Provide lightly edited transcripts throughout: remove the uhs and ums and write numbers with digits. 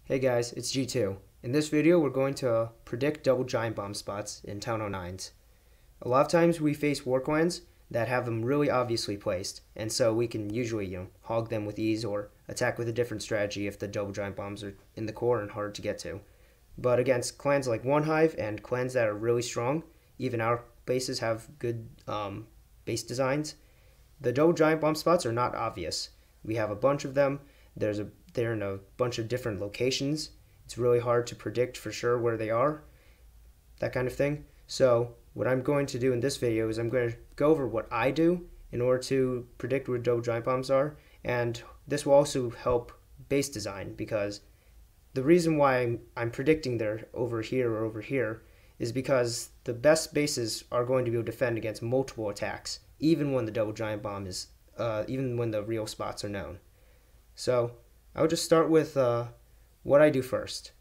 Hey guys, it's G2. In this video, we're going to predict double giant bomb spots in Town 09s. A lot of times we face war clans that have them really obviously placed, and so we can usually, hog them with ease or attack with a different strategy if the double giant bombs are in the core and hard to get to. But against clans like One Hive and clans that are really strong, even our bases have good base designs, the double giant bomb spots are not obvious. We have a bunch of them. They're in a bunch of different locations. It's really hard to predict for sure where they are, that kind of thing. So what I'm going to do in this video is I'm going to go over what I do in order to predict where double giant bombs are, and this will also help base design, because the reason why I'm predicting they're over here or over here is because the best bases are going to be able to defend against multiple attacks, even when the double giant bomb is, even when the real spots are known. So I'll just start with what I do first.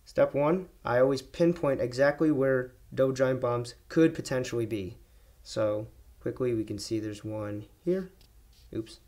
Step one, I always pinpoint exactly where double giant bombs could potentially be. So quickly we can see there's one here. Oops.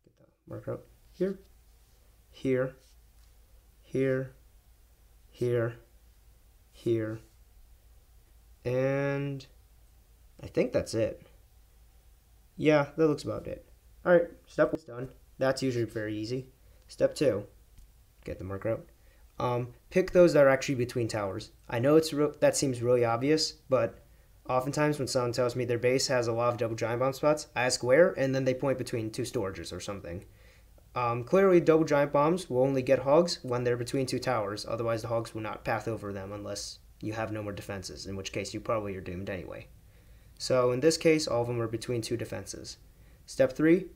Get the marker out. Here, here, here, here, here, and I think that's it. Yeah, that looks about it. Alright, step one's done. That's usually very easy. Step two, get the marker out. Pick those that are actually between towers. I know that seems really obvious, but oftentimes when someone tells me their base has a lot of double giant bomb spots, I ask where, and then they point between two storages or something. Clearly, double giant bombs will only get hogs when they're between two towers. Otherwise, the hogs will not path over them unless you have no more defenses, in which case you probably are doomed anyway. So in this case, all of them are between two defenses. Step three,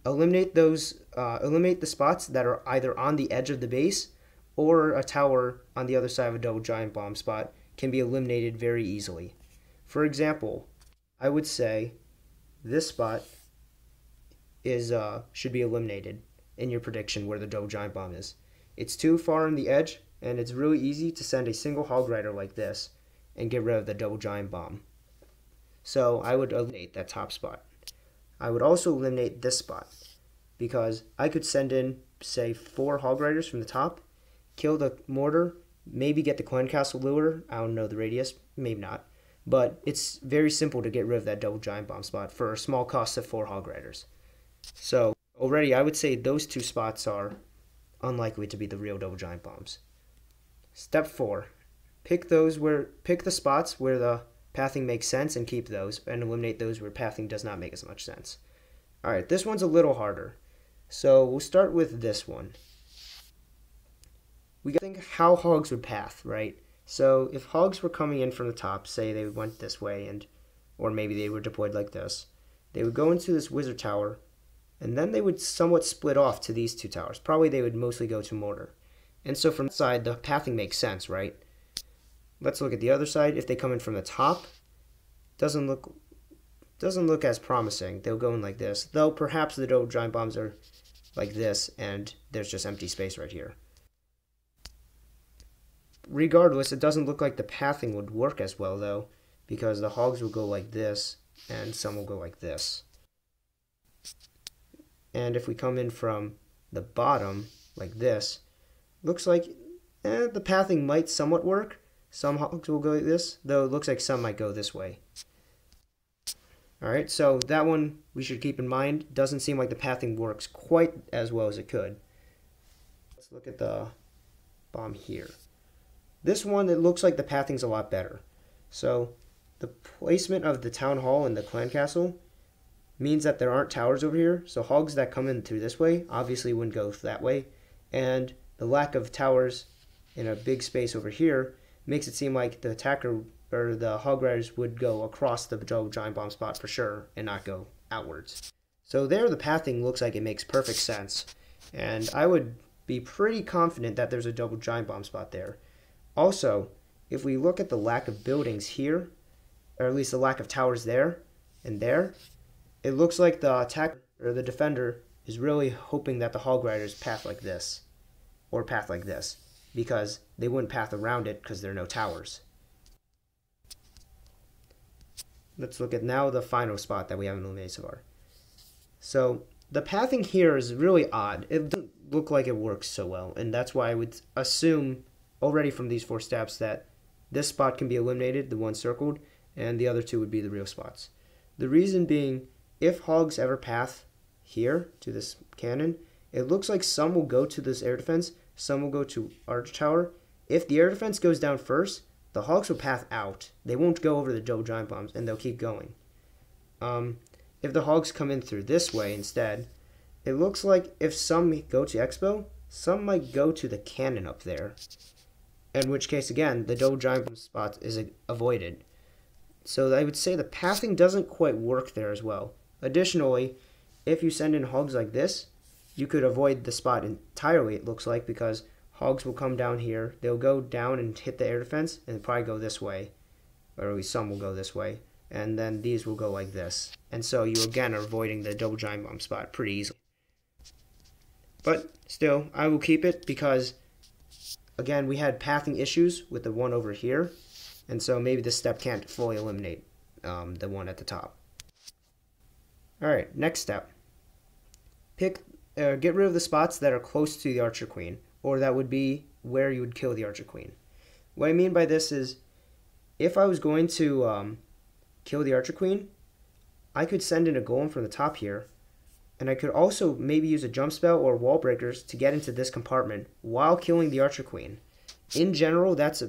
eliminate the spots that are either on the edge of the base or a tower on the other side of a double giant bomb spot can be eliminated very easily. For example, I would say this spot should be eliminated in your prediction where the double giant bomb is. It's too far on the edge, and it's really easy to send a single hog rider like this and get rid of the double giant bomb. So I would eliminate that top spot. I would also eliminate this spot, because I could send in, say, 4 hog riders from the top, kill the mortar, maybe get the clan castle lure. I don't know the radius, maybe not. But it's very simple to get rid of that double giant bomb spot for a small cost of 4 hog riders. So already I would say those 2 spots are unlikely to be the real double giant bombs. Step 4, pick the spots where the pathing makes sense and keep those, and eliminate those where pathing does not make as much sense. Alright, this one's a little harder. So we'll start with this one. We gotta think how hogs would path, right? So if hogs were coming in from the top, say they went this way, or maybe they were deployed like this, they would go into this wizard tower, and then they would somewhat split off to these 2 towers. Probably they would mostly go to mortar. And so from that side, the pathing makes sense, right? Let's look at the other side. If they come in from the top, doesn't look as promising. They'll go in like this, though perhaps the double giant bombs are like this, and there's just empty space right here. Regardless, it doesn't look like the pathing would work as well, though, because the hogs will go like this, and some will go like this. And if we come in from the bottom, like this, looks like the pathing might somewhat work. Some hogs will go like this, though it looks like some might go this way. Alright, so that one we should keep in mind. Doesn't seem like the pathing works quite as well as it could. Let's look at the bomb here. This one, it looks like the pathing's a lot better. So the placement of the town hall and the clan castle means that there aren't towers over here, so hogs that come in through this way obviously wouldn't go that way, and the lack of towers in a big space over here makes it seem like the attacker or the hog riders would go across the double giant bomb spot for sure and not go outwards. So there the pathing looks like it makes perfect sense, and I would be pretty confident that there's a double giant bomb spot there. Also, if we look at the lack of buildings here, or at least the lack of towers there and there, it looks like the attacker or the defender is really hoping that the hog riders path like this, or path like this, because they wouldn't path around it because there are no towers. Let's look at now the final spot that we haven't eliminated so far. So the pathing here is really odd. It doesn't look like it works so well, and that's why I would assume already from these 4 steps that this spot can be eliminated, the one circled, and the other 2 would be the real spots. The reason being, if hogs ever path here to this cannon, it looks like some will go to this air defense, some will go to arch tower. If the air defense goes down first, the hogs will path out. They won't go over the double giant bombs, and they'll keep going. If the hogs come in through this way instead, it looks like if some go to Expo, some might go to the cannon up there. In which case, again, the double giant bomb spot is avoided. So I would say the pathing doesn't quite work there as well. Additionally, if you send in hogs like this, you could avoid the spot entirely, it looks like, because hogs will come down here. They'll go down and hit the air defense and probably go this way. Or at least some will go this way. And then these will go like this. And so you again are avoiding the double giant bomb spot pretty easily. But still, I will keep it because, again, we had pathing issues with the one over here. And so maybe this step can't fully eliminate the one at the top. Alright, next step. Get rid of the spots that are close to the Archer Queen, or that would be where you would kill the Archer Queen. What I mean by this is, if I was going to kill the Archer Queen, I could send in a golem from the top here, and I could also maybe use a jump spell or wall breakers to get into this compartment while killing the Archer Queen. In general, that's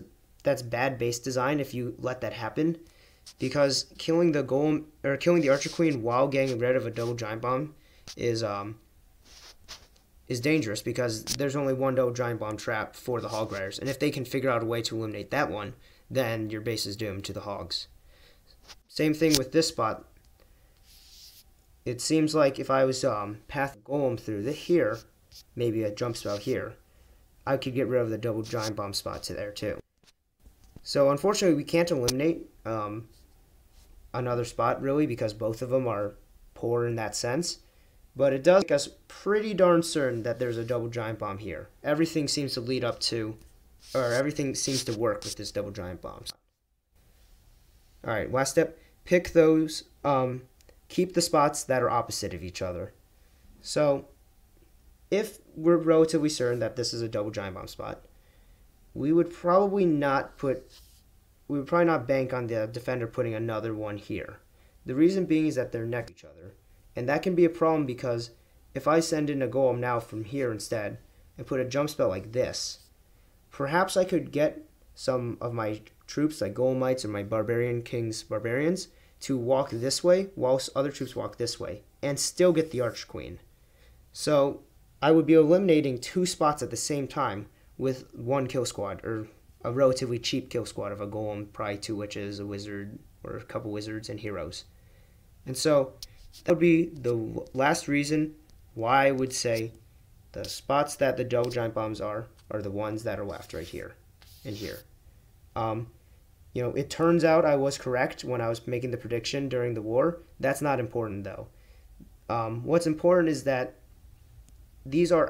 bad base design if you let that happen, because killing the golem or killing the Archer Queen while getting rid of a double giant bomb is dangerous, because there's only one double giant bomb trap for the hog riders, and if they can figure out a way to eliminate that one, then your base is doomed to the hogs. Same thing with this spot. It seems like if I was path golem through here, maybe a jump spell here, I could get rid of the double giant bomb spot to there too. So unfortunately, we can't eliminate another spot really, because both of them are poor in that sense. But it does make us pretty darn certain that there's a double giant bomb here. Everything seems to lead up to, or everything seems to work with this double giant bombs. Alright, last step. Pick those, keep the spots that are opposite of each other. So, if we're relatively certain that this is a double giant bomb spot, we would probably not bank on the defender putting another one here. The reason being is that they're next to each other. And that can be a problem, because if I send in a golem now from here instead and put a jump spell like this, perhaps I could get some of my troops like Golemites or my Barbarian King's Barbarians to walk this way whilst other troops walk this way and still get the Archer Queen. So I would be eliminating 2 spots at the same time with 1 kill squad, or a relatively cheap kill squad of a golem, probably 2 witches, a wizard, or a couple wizards and heroes. And so that would be the last reason why I would say the spots that the double giant bombs are the ones that are left right here and here. It turns out I was correct when I was making the prediction during the war. That's not important though. What's important is that these are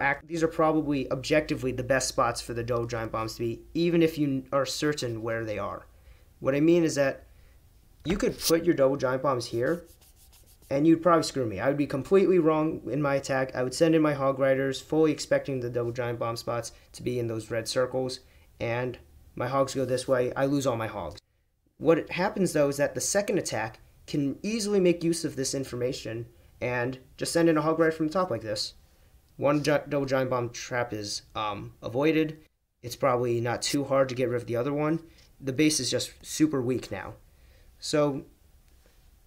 probably objectively the best spots for the double giant bombs to be, even if you are certain where they are. What I mean is that you could put your double giant bombs here, and you'd probably screw me. I would be completely wrong in my attack. I would send in my hog riders, fully expecting the double giant bomb spots to be in those red circles, and my hogs go this way. I lose all my hogs. What happens though is that the second attack can easily make use of this information and just send in a hog rider from the top like this. One double giant bomb trap is avoided. It's probably not too hard to get rid of the other one. The base is just super weak now. So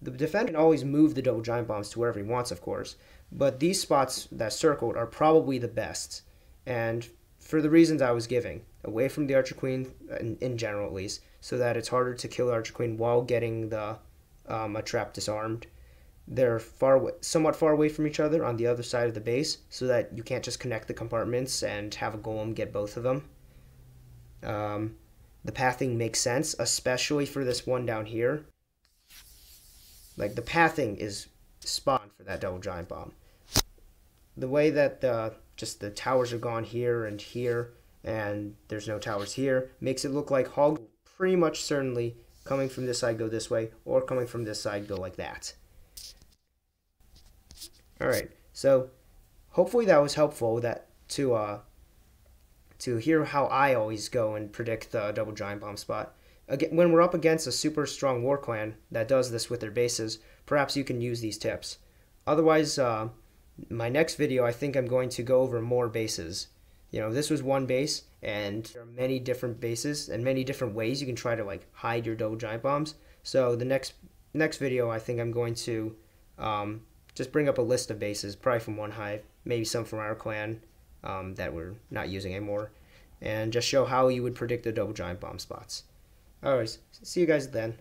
the defender can always move the double giant bombs to wherever he wants, of course, but these spots that circled are probably the best, and for the reasons I was giving, away from the Archer Queen, in general at least, so that it's harder to kill the Archer Queen while getting a trap disarmed. They're somewhat far away from each other on the other side of the base, so that you can't just connect the compartments and have a golem get both of them. The pathing makes sense, especially for this one down here. Like, the pathing is spot on for that double giant bomb. The way that just the towers are gone here, and there's no towers here, makes it look like hog pretty much certainly coming from this side go this way, or coming from this side go like that. Alright, So hopefully that was helpful, that to hear how I always go and predict the double giant bomb spot. Again, when we're up against a super strong war clan that does this with their bases, perhaps you can use these tips. Otherwise, my next video, I think I'm going to go over more bases. This was one base, and there are many different bases and many different ways you can try to like hide your double giant bombs. So the next video, I think I'm going to just bring up a list of bases, probably from One Hive, maybe some from our clan that we're not using anymore, and just show how you would predict the double giant bomb spots. Alright, see you guys then.